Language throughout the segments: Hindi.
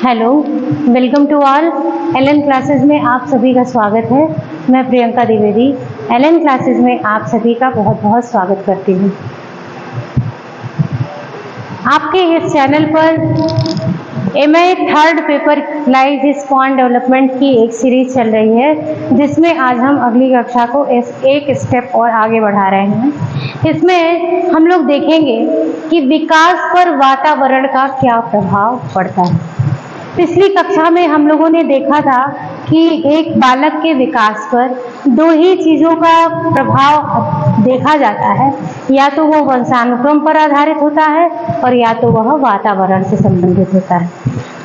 Hello, welcome to all. LN classes में आप सभी का स्वागत है। मैं प्रियंका द्विवेदी एलएन क्लासेस में आप सभी का बहुत बहुत स्वागत करती हूँ। आपके इस चैनल पर MA third paper life is point development की एक सीरीज चल रही है, जिसमें आज हम अगली कक्षा को एक स्टेप और आगे बढ़ा रहे हैं। इसमें हम लोग देखेंगे कि विकास पर वातावरण का क्या प्रभाव पड़ता है। पिछली कक्षा में हम लोगों ने देखा था कि एक बालक के विकास पर दो ही चीज़ों का प्रभाव देखा जाता है, या तो वो वंशानुक्रम पर आधारित होता है और या तो वह वातावरण से संबंधित होता है।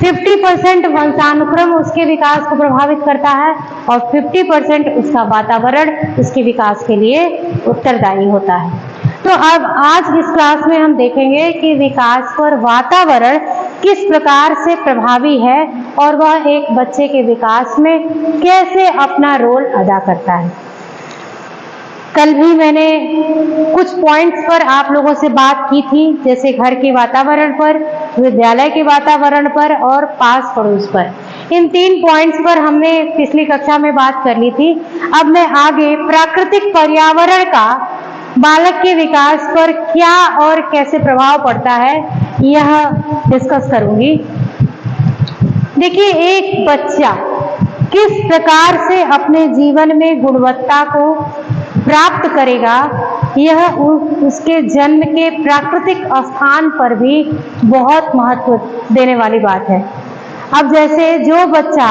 50% वंशानुक्रम उसके विकास को प्रभावित करता है और 50% उसका वातावरण उसके विकास के लिए उत्तरदायी होता है। तो अब आज इस क्लास में हम देखेंगे कि विकास पर वातावरण किस प्रकार से प्रभावी है और वह एक बच्चे के विकास में कैसे अपना रोल अदा करता है। कल भी मैंने कुछ पॉइंट्स पर आप लोगों से बात की थी, जैसे घर के वातावरण पर, विद्यालय के वातावरण पर और पास पड़ोस पर। इन 3 पॉइंट्स पर हमने पिछली कक्षा में बात कर ली थी। अब मैं आगे प्राकृतिक पर्यावरण का बालक के विकास पर क्या और कैसे प्रभाव पड़ता है, यह डिस्कस करूंगी। देखिए, एक बच्चा किस प्रकार से अपने जीवन में गुणवत्ता को प्राप्त करेगा, यह उसके जन्म के प्राकृतिक स्थान पर भी बहुत महत्व देने वाली बात है। अब जैसे जो बच्चा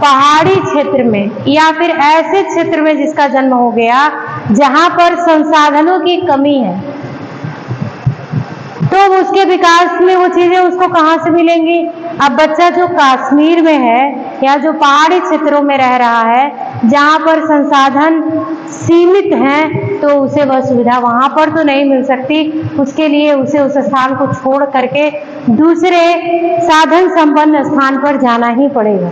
पहाड़ी क्षेत्र में या फिर ऐसे क्षेत्र में जिसका जन्म हो गया जहां पर संसाधनों की कमी है, तो उसके विकास में वो चीजें उसको कहां से मिलेंगी। अब बच्चा जो कश्मीर में है या जो पहाड़ी क्षेत्रों में रह रहा है जहां पर संसाधन सीमित हैं, तो उसे वह सुविधा वहां पर तो नहीं मिल सकती। उसके लिए उसे उस स्थान को छोड़ करके दूसरे साधन संपन्न स्थान पर जाना ही पड़ेगा।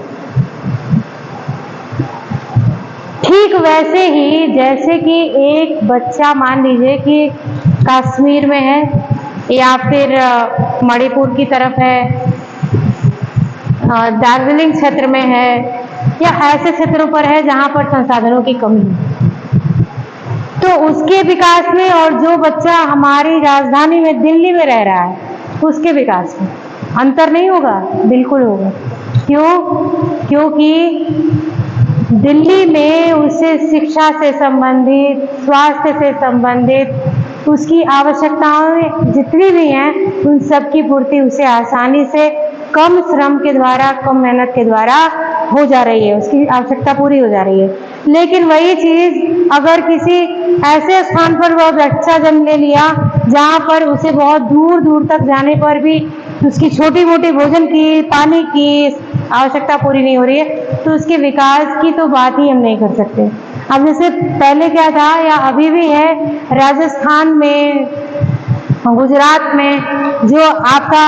ठीक वैसे ही जैसे कि एक बच्चा मान लीजिए कि कश्मीर में है या फिर मणिपुर की तरफ है, दार्जिलिंग क्षेत्र में है या ऐसे क्षेत्रों पर है जहां पर संसाधनों की कमी है, तो उसके विकास में और जो बच्चा हमारी राजधानी में दिल्ली में रह रहा है उसके विकास में अंतर नहीं होगा? बिल्कुल होगा। क्यों? क्योंकि दिल्ली में उसे शिक्षा से संबंधित, स्वास्थ्य से संबंधित उसकी आवश्यकताएं जितनी भी हैं, उन सब की पूर्ति उसे आसानी से कम श्रम के द्वारा, कम मेहनत के द्वारा हो जा रही है, उसकी आवश्यकता पूरी हो जा रही है। लेकिन वही चीज अगर किसी ऐसे स्थान पर वह बच्चा जन्म ले लिया जहां पर उसे बहुत दूर दूर तक जाने पर भी उसकी छोटी मोटी भोजन की, पानी की आवश्यकता पूरी नहीं हो रही है, तो उसके विकास की तो बात ही हम नहीं कर सकते। अब जैसे पहले क्या था या अभी भी है, राजस्थान में, गुजरात में जो आपका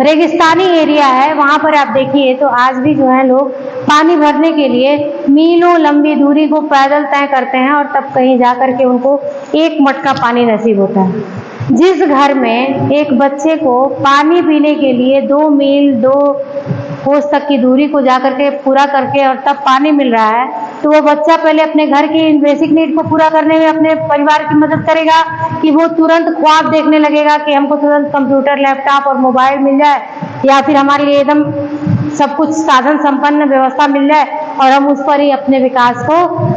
रेगिस्तानी एरिया है, वहां पर आप देखिए तो आज भी जो है लोग पानी भरने के लिए मीलों लंबी दूरी को पैदल तय करते हैं और तब कहीं जाकर के उनको एक मटका पानी नसीब होता है। जिस घर में एक बच्चे को पानी पीने के लिए 2 मील 2 कोस तक की दूरी को जाकर के पूरा करके और तब पानी मिल रहा है, तो वो बच्चा पहले अपने घर की बेसिक नीड को पूरा करने में अपने परिवार की मदद करेगा कि वो तुरंत ख्वाब देखने लगेगा कि हमको तुरंत कंप्यूटर, लैपटॉप और मोबाइल मिल जाए, या फिर हमारे लिए एकदम सब कुछ साधन संपन्न व्यवस्था मिल जाए और हम उस पर ही अपने विकास को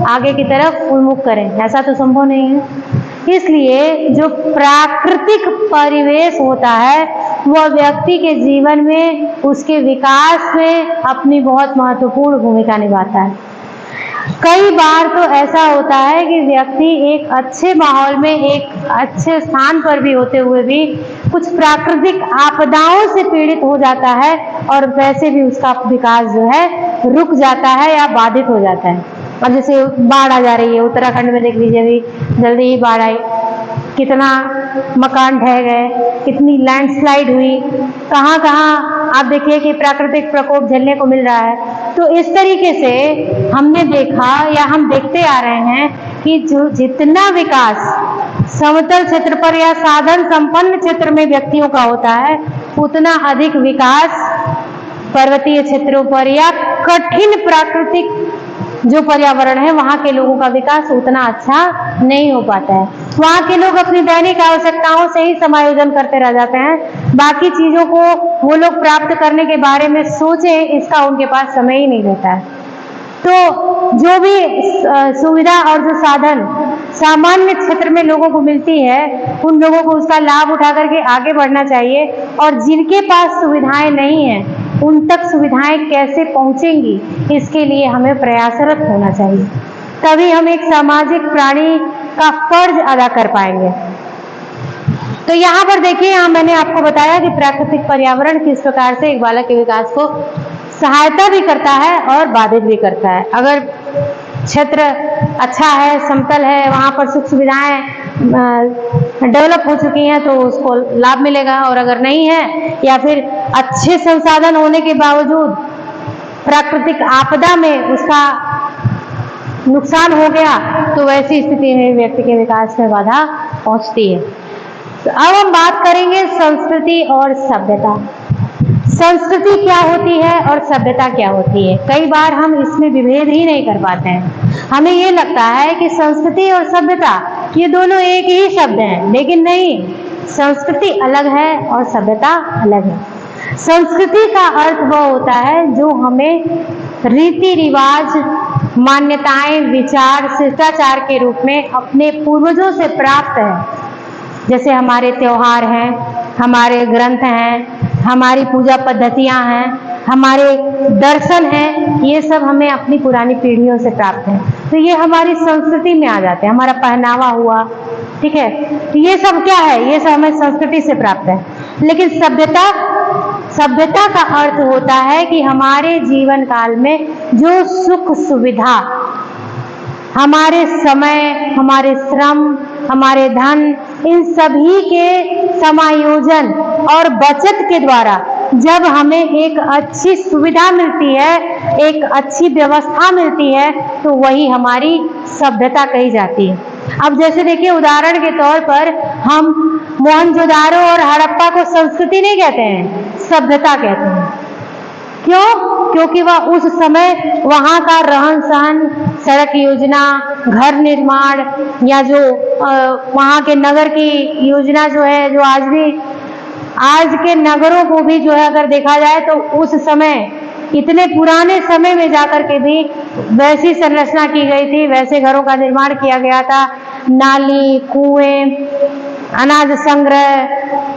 आगे की तरफ उन्मुख करें। ऐसा तो संभव नहीं है। इसलिए जो प्राकृतिक परिवेश होता है वह व्यक्ति के जीवन में, उसके विकास में अपनी बहुत महत्वपूर्ण भूमिका निभाता है। कई बार तो ऐसा होता है कि व्यक्ति एक अच्छे माहौल में, एक अच्छे स्थान पर भी होते हुए भी कुछ प्राकृतिक आपदाओं से पीड़ित हो जाता है और वैसे भी उसका विकास जो है रुक जाता है या बाधित हो जाता है। अब जैसे बाढ़ आ जा रही है, उत्तराखंड में देख लीजिए, अभी जल्दी ही बाढ़ आई, कितना मकान ढह गए, कितनी लैंडस्लाइड हुई, कहाँ कहाँ आप देखिए कि प्राकृतिक प्रकोप झेलने को मिल रहा है। तो इस तरीके से हमने देखा या हम देखते आ रहे हैं कि जो जितना विकास समतल क्षेत्र पर या साधन संपन्न क्षेत्र में व्यक्तियों का होता है, उतना अधिक विकास पर्वतीय क्षेत्रों पर या कठिन प्राकृतिक जो पर्यावरण है वहां के लोगों का विकास उतना अच्छा नहीं हो पाता है। वहां के लोग अपनी दैनिक आवश्यकताओं से ही समायोजन करते रह जाते हैं, बाकी चीजों को वो लोग प्राप्त करने के बारे में सोचे इसका उनके पास समय ही नहीं रहता है। तो जो भी सुविधा और जो साधन सामान्य क्षेत्र में लोगों को मिलती है, उन लोगों को उसका लाभ उठा करके आगे बढ़ना चाहिए, और जिनके पास सुविधाएं नहीं हैं उन तक सुविधाएं कैसे पहुंचेंगी इसके लिए हमें प्रयासरत होना चाहिए, तभी हम एक सामाजिक प्राणी का फर्ज अदा कर पाएंगे। तो यहाँ पर देखिए, यहाँ मैंने आपको बताया कि प्राकृतिक पर्यावरण किस प्रकार से एक बालक के विकास को सहायता भी करता है और बाधित भी करता है। अगर क्षेत्र अच्छा है, समतल है, वहाँ पर सुख सुविधाएं डेवलप हो चुकी हैं तो उसको लाभ मिलेगा, और अगर नहीं है या फिर अच्छे संसाधन होने के बावजूद प्राकृतिक आपदा में उसका नुकसान हो गया तो वैसी स्थिति में व्यक्ति के विकास में बाधा पहुंचती है। तो अब हम बात करेंगे संस्कृति और सभ्यता। संस्कृति क्या होती है और सभ्यता क्या होती है? कई बार हम इसमें विभेद ही नहीं कर पाते हैं। हमें ये लगता है कि संस्कृति और सभ्यता ये दोनों एक ही शब्द हैं, लेकिन नहीं, संस्कृति अलग है और सभ्यता अलग है। संस्कृति का अर्थ वह होता है जो हमें रीति रिवाज, मान्यताएं, विचार, शिष्टाचार के रूप में अपने पूर्वजों से प्राप्त है। जैसे हमारे त्योहार हैं, हमारे ग्रंथ हैं, हमारी पूजा पद्धतियां हैं, हमारे दर्शन हैं, ये सब हमें अपनी पुरानी पीढ़ियों से प्राप्त हैं, तो ये हमारी संस्कृति में आ जाते हैं। हमारा पहनावा हुआ, ठीक है, तो ये सब क्या है? ये सब हमें संस्कृति से प्राप्त है। लेकिन सभ्यता का अर्थ होता है कि हमारे जीवन काल में जो सुख सुविधा, हमारे समय, हमारे श्रम, हमारे धन, इन सभी के समायोजन और बचत के द्वारा जब हमें एक अच्छी सुविधा मिलती है, एक अच्छी व्यवस्था मिलती है, तो वही हमारी सभ्यता कही जाती है। अब जैसे देखिए, उदाहरण के तौर पर हम मोहनजोदारो और हड़प्पा को संस्कृति नहीं कहते हैं, सभ्यता कहते हैं। क्यों? क्योंकि वह उस समय वहाँ का रहन सहन, सड़क योजना, घर निर्माण, या जो वहाँ के नगर की योजना जो है, जो आज के नगरों को भी जो है अगर देखा जाए तो उस समय, इतने पुराने समय में जाकर के भी वैसी संरचना की गई थी, वैसे घरों का निर्माण किया गया था। नाली, कुएं, अनाज संग्रह,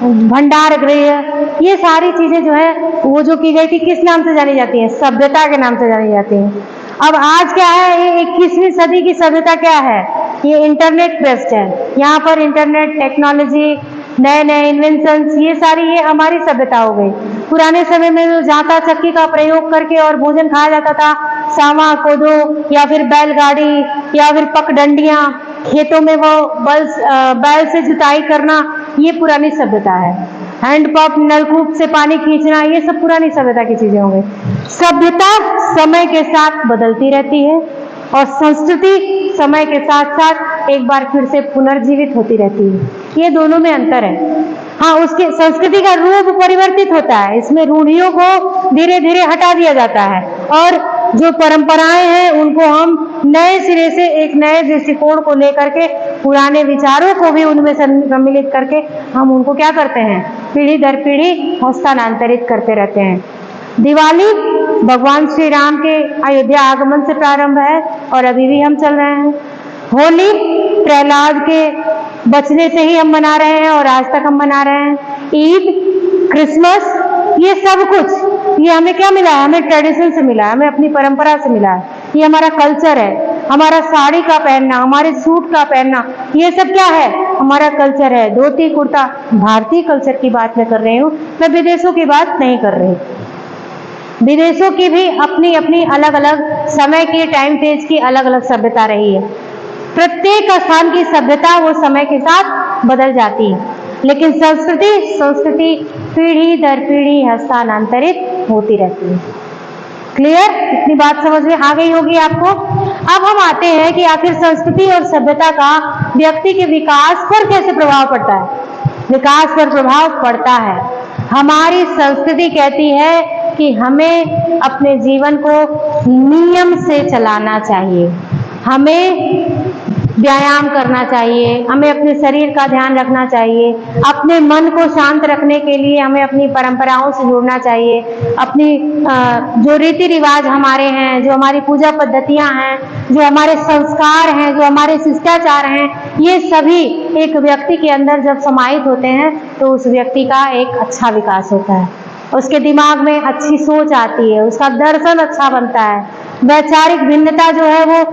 भंडार गृह, ये सारी चीजें जो है वो जो की गई थी, किस नाम से जानी जाती है? सभ्यता के नाम से जानी जाती है। अब आज क्या है? ये 21वीं सदी की सभ्यता क्या है? ये इंटरनेट बेस्ड है। यहाँ पर इंटरनेट, टेक्नोलॉजी, नए नए इन्वेंशंस, ये सारी ये हमारी सभ्यता हो गई। पुराने समय में जो जांता चक्की का प्रयोग करके और भोजन खाया जाता था, सावा, कोदो, या फिर बैलगाड़ी, या फिर पगडंडियां, खेतों में वो बैल से जुताई करना, ये पुरानी सभ्यता है। हैंडपंप, नलकूप से पानी खींचना, ये सब पुरानी सभ्यता की चीजें हो गई। सभ्यता समय के साथ बदलती रहती है और संस्कृति समय के साथ साथ एक बार फिर से पुनर्जीवित होती रहती है। ये दोनों में अंतर है। हाँ, उसके संस्कृति का रूप परिवर्तित होता है, इसमें रूढ़ियों को धीरे धीरे हटा दिया जाता है, और जो परंपराएं हैं उनको हम नए सिरे से एक नए दृष्टिकोण को लेकर के, पुराने विचारों को भी उनमें सम्मिलित करके हम उनको क्या करते हैं? पीढ़ी दर पीढ़ी हस्तांतरित करते रहते हैं। दिवाली भगवान श्री राम के अयोध्या आगमन से प्रारंभ है और अभी भी हम चल रहे हैं। होली प्रहलाद के बचने से ही हम मना रहे हैं और आज तक हम मना रहे हैं। ईद, क्रिसमस, ये सब कुछ, ये हमें क्या मिला है? हमें ट्रेडिशन से मिला है, हमें अपनी परंपरा से मिला है। ये हमारा कल्चर है। हमारा साड़ी का पहनना, हमारे सूट का पहनना, ये सब क्या है? हमारा कल्चर है। धोती कुर्ता, भारतीय कल्चर की बात मैं कर रही हूँ, मैं विदेशों की बात नहीं कर रही। विदेशों की भी अपनी अपनी अलग अलग समय के टाइम फेज की अलग अलग सभ्यता रही है। प्रत्येक स्थान की सभ्यता वो समय के साथ बदल जाती है, लेकिन संस्कृति पीढ़ी दर पीढ़ी हस्तांतरित होती रहती है। क्लियर? इतनी बात समझ में आ गई होगी आपको। अब हम आते हैं कि आखिर संस्कृति और सभ्यता का व्यक्ति के विकास पर कैसे प्रभाव पड़ता है। विकास पर प्रभाव पड़ता है। हमारी संस्कृति कहती है कि हमें अपने जीवन को नियम से चलाना चाहिए, हमें व्यायाम करना चाहिए, हमें अपने शरीर का ध्यान रखना चाहिए, अपने मन को शांत रखने के लिए हमें अपनी परंपराओं से जुड़ना चाहिए, अपनी जो रीति रिवाज हमारे हैं, जो हमारी पूजा पद्धतियां हैं, जो हमारे संस्कार हैं, जो हमारे शिष्टाचार हैं, ये सभी एक व्यक्ति के अंदर जब समाहित होते हैं तो उस व्यक्ति का एक अच्छा विकास होता है, उसके दिमाग में अच्छी सोच आती है, उसका दर्शन अच्छा बनता है, वैचारिक भिन्नता जो है वो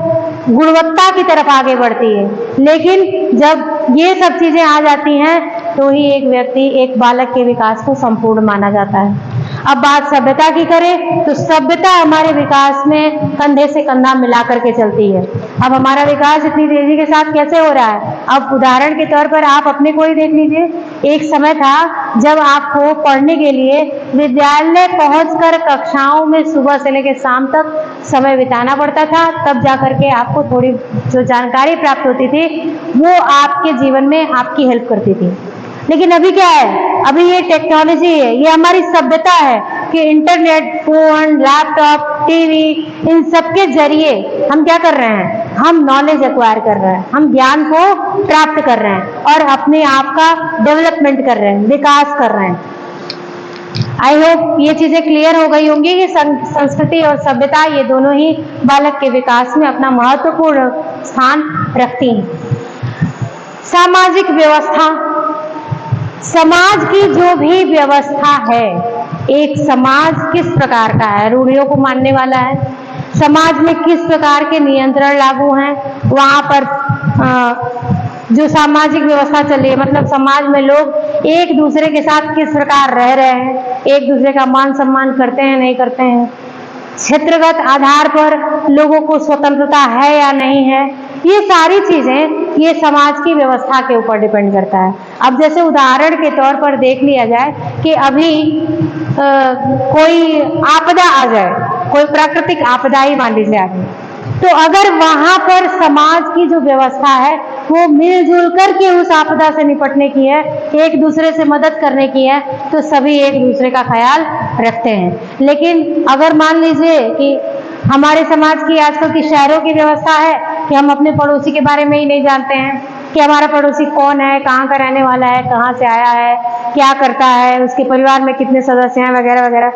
गुणवत्ता की तरफ आगे बढ़ती है। लेकिन जब ये सब चीजें आ जाती हैं तो ही एक व्यक्ति, एक बालक के विकास को संपूर्ण माना जाता है। अब बात सभ्यता की करें तो सभ्यता हमारे विकास में कंधे से कंधा मिला करके चलती है। अब हमारा विकास इतनी तेजी के साथ कैसे हो रहा है। अब उदाहरण के तौर पर आप अपने को ही देख लीजिए, एक समय था जब आपको पढ़ने के लिए विद्यालय पहुंचकर कक्षाओं में सुबह से लेकर शाम तक समय बिताना पड़ता था, तब जाकर के आपको थोड़ी जो जानकारी प्राप्त होती थी वो आपके जीवन में आपकी हेल्प करती थी। लेकिन अभी क्या है, अभी ये टेक्नोलॉजी है, ये हमारी सभ्यता है कि इंटरनेट, फोन, लैपटॉप, टीवी, इन सब के जरिए हम क्या कर रहे हैं, हम नॉलेज एक्वायर कर रहे हैं, हम ज्ञान को प्राप्त कर रहे हैं और अपने आप का डेवलपमेंट कर रहे हैं, विकास कर रहे हैं। आई होप ये चीजें क्लियर हो गई होंगी कि संस्कृति और सभ्यता ये दोनों ही बालक के विकास में अपना महत्वपूर्ण स्थान रखती हैं। सामाजिक व्यवस्था, समाज की जो भी व्यवस्था है, एक समाज किस प्रकार का है, रूढ़ियों को मानने वाला है, समाज में किस प्रकार के नियंत्रण लागू हैं, वहां पर जो सामाजिक व्यवस्था चल रही है, मतलब समाज में लोग एक दूसरे के साथ किस प्रकार रह रहे हैं, एक दूसरे का मान सम्मान करते हैं नहीं करते हैं, क्षेत्रगत आधार पर लोगों को स्वतंत्रता है या नहीं है, ये सारी चीजें ये समाज की व्यवस्था के ऊपर डिपेंड करता है। अब जैसे उदाहरण के तौर पर देख लिया जाए कि अभी कोई आपदा आ जाए, कोई प्राकृतिक आपदा ही मान लीजिए आ जाए, तो अगर वहां पर समाज की जो व्यवस्था है वो मिलजुल करके उस आपदा से निपटने की है, एक दूसरे से मदद करने की है, तो सभी एक दूसरे का ख्याल रखते हैं। लेकिन अगर मान लीजिए कि हमारे समाज की आजकल की शहरों की व्यवस्था है कि हम अपने पड़ोसी के बारे में ही नहीं जानते हैं कि हमारा पड़ोसी कौन है, कहाँ का रहने वाला है, कहाँ से आया है, क्या करता है, उसके परिवार में कितने सदस्य हैं वगैरह वगैरह,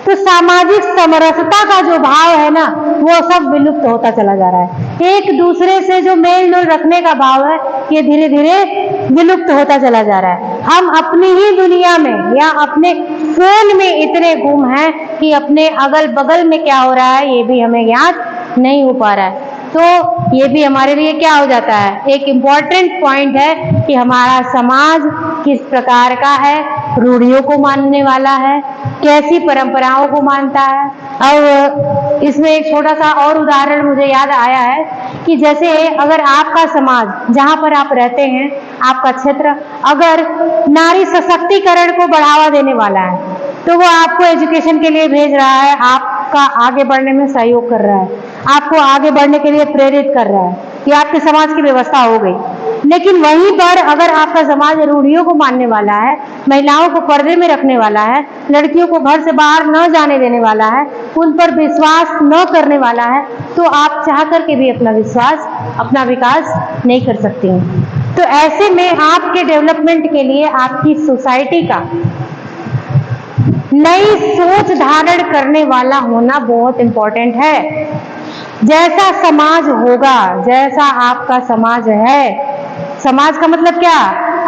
तो सामाजिक समरसता का जो भाव है ना वो सब विलुप्त होता चला जा रहा है। एक दूसरे से जो मेल जोल रखने का भाव है ये धीरे धीरे विलुप्त होता चला जा रहा है। हम अपनी ही दुनिया में या अपने फोन में इतने गुम हैं कि अपने अगल बगल में क्या हो रहा है ये भी हमें याद नहीं हो पा रहा है। तो ये भी हमारे लिए क्या हो जाता है, एक इम्पॉर्टेंट पॉइंट है कि हमारा समाज किस प्रकार का है, रूढ़ियों को मानने वाला है, कैसी परंपराओं को मानता है। और इसमें एक छोटा सा और उदाहरण मुझे याद आया है कि जैसे अगर आपका समाज जहाँ पर आप रहते हैं, आपका क्षेत्र अगर नारी सशक्तिकरण को बढ़ावा देने वाला है तो वो आपको एजुकेशन के लिए भेज रहा है, आपका आगे बढ़ने में सहयोग कर रहा है, आपको आगे बढ़ने के लिए प्रेरित कर रहा है, ये आपके समाज की व्यवस्था हो गई। लेकिन वहीं पर अगर आपका समाज रूढ़ियों को मानने वाला है, महिलाओं को पर्दे में रखने वाला है, लड़कियों को घर से बाहर न जाने देने वाला है, उन पर विश्वास न करने वाला है, तो आप चाह करके भी अपना विकास नहीं कर सकती हैं। तो ऐसे में आपके डेवलपमेंट के लिए आपकी सोसाइटी का नई सोच धारण करने वाला होना बहुत इंपॉर्टेंट है। जैसा समाज होगा, जैसा आपका समाज है, समाज का मतलब क्या,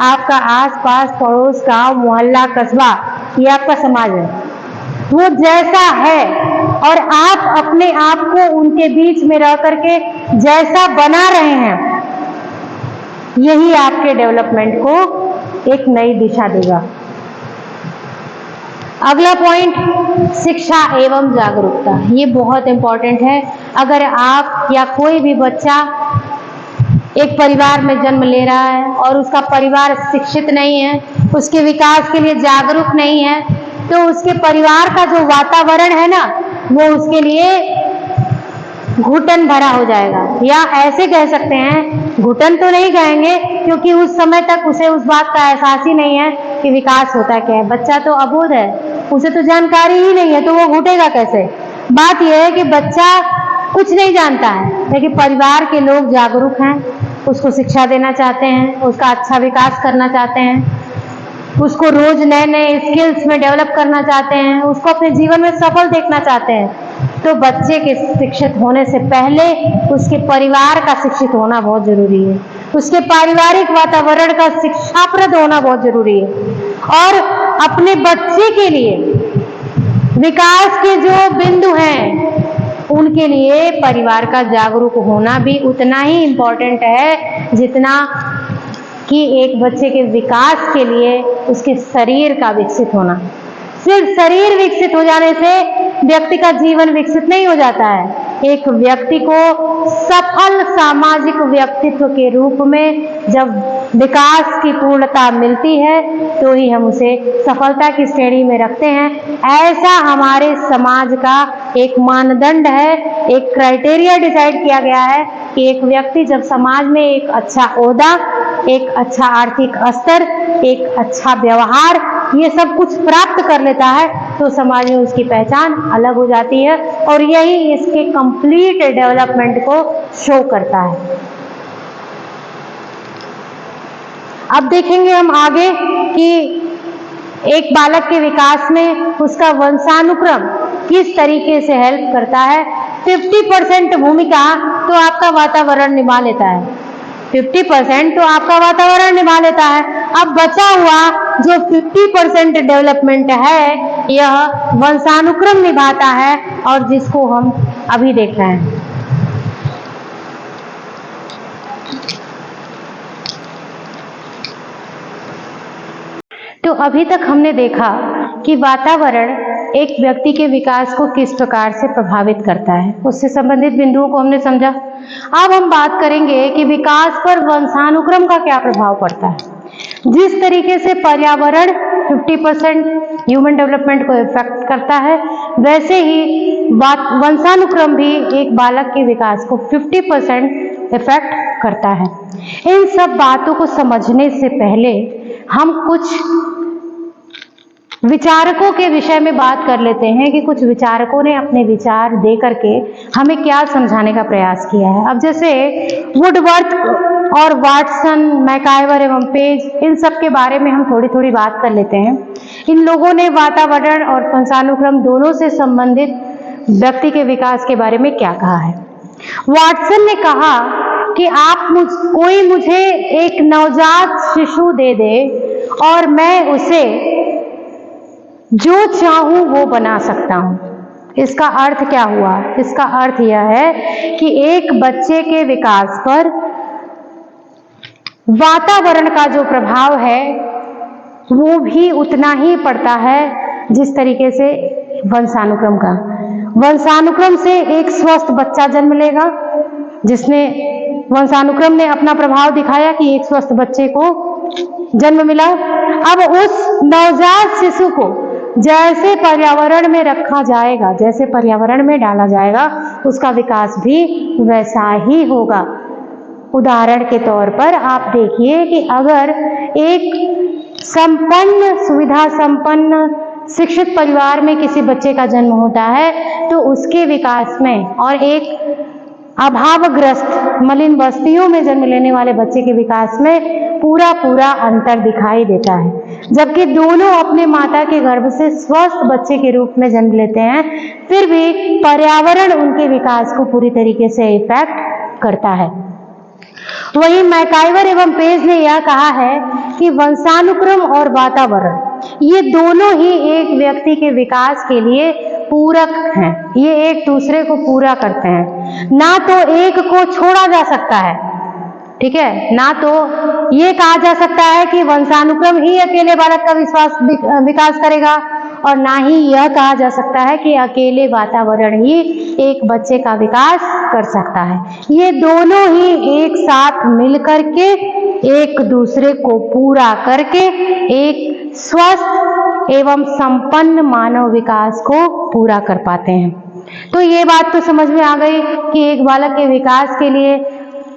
आपका आसपास पड़ोस गांव मोहल्ला कस्बा, ये आपका समाज है, वो जैसा है और आप अपने आप को उनके बीच में रह करके जैसा बना रहे हैं, यही आपके डेवलपमेंट को एक नई दिशा देगा। अगला पॉइंट, शिक्षा एवं जागरूकता, ये बहुत इंपॉर्टेंट है। अगर आप या कोई भी बच्चा एक परिवार में जन्म ले रहा है और उसका परिवार शिक्षित नहीं है, उसके विकास के लिए जागरूक नहीं है, तो उसके परिवार का जो वातावरण है ना वो उसके लिए घुटन भरा हो जाएगा, या ऐसे कह सकते हैं, घुटन तो नहीं कहेंगे क्योंकि उस समय तक उसे उस बात का एहसास ही नहीं है कि विकास होता क्या है। बच्चा तो अबोध है, उसे तो जानकारी ही नहीं है, तो वो घुटेगा कैसे। बात यह है कि बच्चा कुछ नहीं जानता है, लेकिन परिवार के लोग जागरूक हैं, उसको शिक्षा देना चाहते हैं, उसका अच्छा विकास करना चाहते हैं, उसको रोज नए नए स्किल्स में डेवलप करना चाहते हैं, उसको अपने जीवन में सफल देखना चाहते हैं। तो बच्चे के शिक्षित होने से पहले उसके परिवार का शिक्षित होना बहुत जरूरी है, उसके पारिवारिक वातावरण का शिक्षाप्रद होना बहुत जरूरी है, और अपने बच्चे के लिए विकास के जो बिंदु हैं उनके लिए परिवार का जागरूक होना भी उतना ही इम्पोर्टेंट है जितना कि एक बच्चे के विकास के लिए उसके शरीर का विकसित होना। सिर्फ शरीर विकसित हो जाने से व्यक्ति का जीवन विकसित नहीं हो जाता है। एक व्यक्ति को सफल सामाजिक व्यक्तित्व के रूप में जब विकास की पूर्णता मिलती है तो ही हम उसे सफलता की श्रेणी में रखते हैं। ऐसा हमारे समाज का एक मानदंड है, एक क्राइटेरिया डिसाइड किया गया है कि एक व्यक्ति जब समाज में एक अच्छा ओहदा, एक अच्छा आर्थिक स्तर, एक अच्छा व्यवहार, ये सब कुछ प्राप्त कर लेता है तो समाज में उसकी पहचान अलग हो जाती है, और यही इसके कंप्लीट डेवलपमेंट को शो करता है। अब देखेंगे हम आगे कि एक बालक के विकास में उसका वंशानुक्रम किस तरीके से हेल्प करता है। 50% भूमिका तो आपका वातावरण निभा लेता है, 50% तो आपका वातावरण निभा लेता है। अब बचा हुआ जो 50% डेवलपमेंट है यह वंशानुक्रम निभाता है, और जिसको हम अभी देख रहे हैं। तो अभी तक हमने देखा कि वातावरण एक व्यक्ति के विकास को किस प्रकार से प्रभावित करता है, उससे संबंधित बिंदुओं को हमने समझा। अब हम बात करेंगे कि विकास पर वंशानुक्रम का क्या प्रभाव पड़ता है। जिस तरीके से पर्यावरण 50% ह्यूमन डेवलपमेंट को इफेक्ट करता है, वैसे ही वंशानुक्रम भी एक बालक के विकास को 50% इफेक्ट करता है। इन सब बातों को समझने से पहले हम कुछ विचारकों के विषय में बात कर लेते हैं कि कुछ विचारकों ने अपने विचार दे करके हमें क्या समझाने का प्रयास किया है। अब जैसे वुडवर्थ और वाटसन, मैकाइवर एवं पेज, इन सब के बारे में हम थोड़ी थोड़ी बात कर लेते हैं। इन लोगों ने वातावरण और वंशानुक्रम दोनों से संबंधित व्यक्ति के विकास के बारे में क्या कहा है। वाटसन ने कहा कि कोई मुझे एक नवजात शिशु दे दे और मैं उसे जो चाहूं वो बना सकता हूं। इसका अर्थ क्या हुआ? इसका अर्थ यह है कि एक बच्चे के विकास पर वातावरण का जो प्रभाव है वो भी उतना ही पड़ता है जिस तरीके से वंशानुक्रम का। वंशानुक्रम से एक स्वस्थ बच्चा जन्म लेगा, जिसने वंशानुक्रम ने अपना प्रभाव दिखाया कि एक स्वस्थ बच्चे को जन्म मिला। अब उस नवजात शिशु को जैसे पर्यावरण में रखा जाएगा, जैसे पर्यावरण में डाला जाएगा, उसका विकास भी वैसा ही होगा। उदाहरण के तौर पर आप देखिए कि अगर एक संपन्न, सुविधा संपन्न, शिक्षित परिवार में किसी बच्चे का जन्म होता है तो उसके विकास में और एक अभावग्रस्त मलिन बस्तियों में जन्म लेने वाले बच्चे के विकास में पूरा अंतर दिखाई देता है। जबकि दोनों अपने माता के गर्भ से स्वस्थ बच्चे के रूप में जन्म लेते हैं, फिर भी पर्यावरण उनके विकास को पूरी तरीके से इफेक्ट करता है। वहीं मैकाइवर एवं पेज ने यह कहा है कि वंशानुक्रम और वातावरण ये दोनों ही एक व्यक्ति के विकास के लिए पूरक हैं, ये एक दूसरे को पूरा करते हैं। ना तो एक को छोड़ा जा सकता है, ठीक है, ना तो ये कहा जा सकता है कि वंशानुक्रम ही अकेले बालक का विकास करेगा, और ना ही यह कहा जा सकता है कि अकेले वातावरण ही एक बच्चे का विकास कर सकता है। ये दोनों ही एक साथ मिलकर के एक दूसरे को पूरा करके एक स्वस्थ एवं संपन्न मानव विकास को पूरा कर पाते हैं। तो ये बात तो समझ में आ गई कि एक बालक के विकास के लिए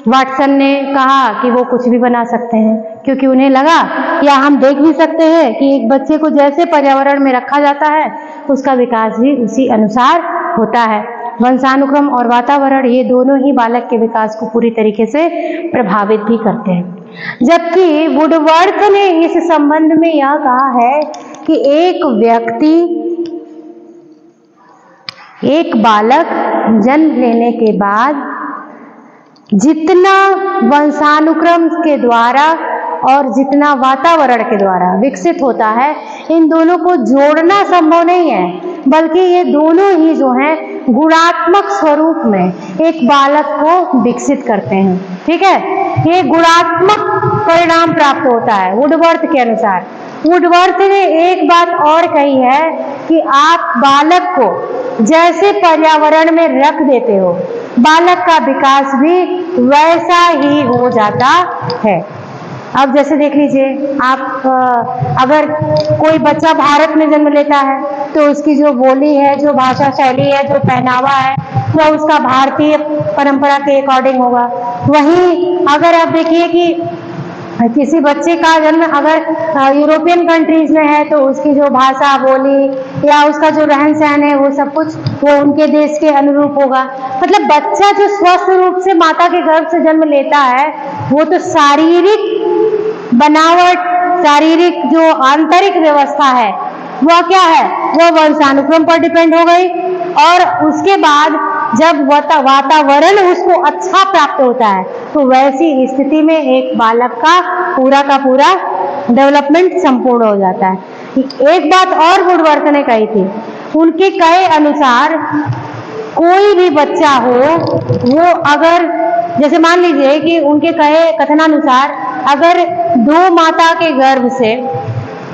वाटसन ने कहा कि वो कुछ भी बना सकते हैं, क्योंकि उन्हें लगा, या हम देख भी सकते हैं कि एक बच्चे को जैसे पर्यावरण में रखा जाता है उसका विकास भी उसी अनुसार होता है। वंशानुक्रम और वातावरण ये दोनों ही बालक के विकास को पूरी तरीके से प्रभावित भी करते हैं। जबकि वुडवर्थ ने इस संबंध में यह कहा है कि एक बालक जन्म लेने के बाद जितना वंशानुक्रम के द्वारा और जितना वातावरण के द्वारा विकसित होता है, इन दोनों को जोड़ना संभव नहीं है, बल्कि ये दोनों ही जो हैं गुणात्मक स्वरूप में एक बालक को विकसित करते हैं। ठीक है, ये गुणात्मक परिणाम प्राप्त होता है वुडवर्थ के अनुसार। वुडवर्थ ने एक बात और कही है कि आप बालक को जैसे पर्यावरण में रख देते हो, बालक का विकास भी वैसा ही हो जाता है। अब जैसे देख लीजिए आप, अगर कोई बच्चा भारत में जन्म लेता है तो उसकी जो बोली है, जो भाषा शैली है, जो पहनावा है, वह उसका भारतीय परंपरा के अकॉर्डिंग होगा। वहीं अगर आप देखिए कि किसी बच्चे का जन्म अगर यूरोपियन कंट्रीज में है तो उसकी जो भाषा, बोली या उसका जो रहन सहन है, वो सब कुछ वो उनके देश के अनुरूप होगा। मतलब बच्चा जो स्वस्थ रूप से माता के गर्भ से जन्म लेता है, वो तो शारीरिक बनावट, शारीरिक जो आंतरिक व्यवस्था है वह क्या है, वह वंशानुक्रम पर डिपेंड हो गई। और उसके बाद जब वातावरण उसको अच्छा प्राप्त होता है तो वैसी स्थिति में एक बालक का पूरा डेवलपमेंट संपूर्ण हो जाता है। एक बात और वुडवर्थ ने कही थी, उनके कहे अनुसार कोई भी बच्चा हो, वो अगर जैसे मान लीजिए कि उनके कहे कथनानुसार अगर दो माता के गर्भ से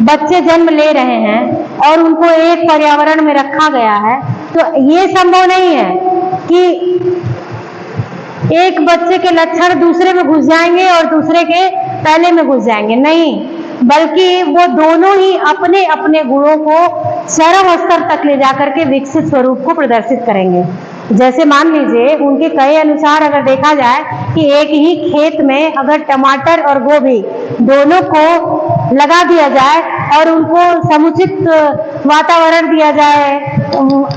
बच्चे जन्म ले रहे हैं और उनको एक पर्यावरण में रखा गया है, तो ये संभव नहीं है कि एक बच्चे के लक्षण दूसरे में घुस जाएंगे और दूसरे के पहले में घुस जाएंगे, नहीं, बल्कि वो दोनों ही अपने अपने गुणों को चरम स्तर तक ले जाकर के विकसित स्वरूप को प्रदर्शित करेंगे। जैसे मान लीजिए उनके कहे अनुसार अगर देखा जाए कि एक ही खेत में अगर टमाटर और गोभी दोनों को लगा दिया जाए और उनको समुचित वातावरण दिया जाए,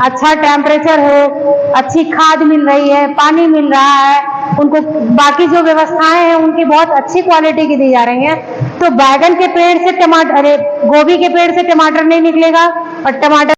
अच्छा टेम्परेचर हो, अच्छी खाद मिल रही है, पानी मिल रहा है, उनको बाकी जो व्यवस्थाएं हैं उनकी बहुत अच्छी क्वालिटी की दी जा रही हैं, तो बैगन के पेड़ से टमाटर, अरे गोभी के पेड़ से टमाटर नहीं निकलेगा और टमाटर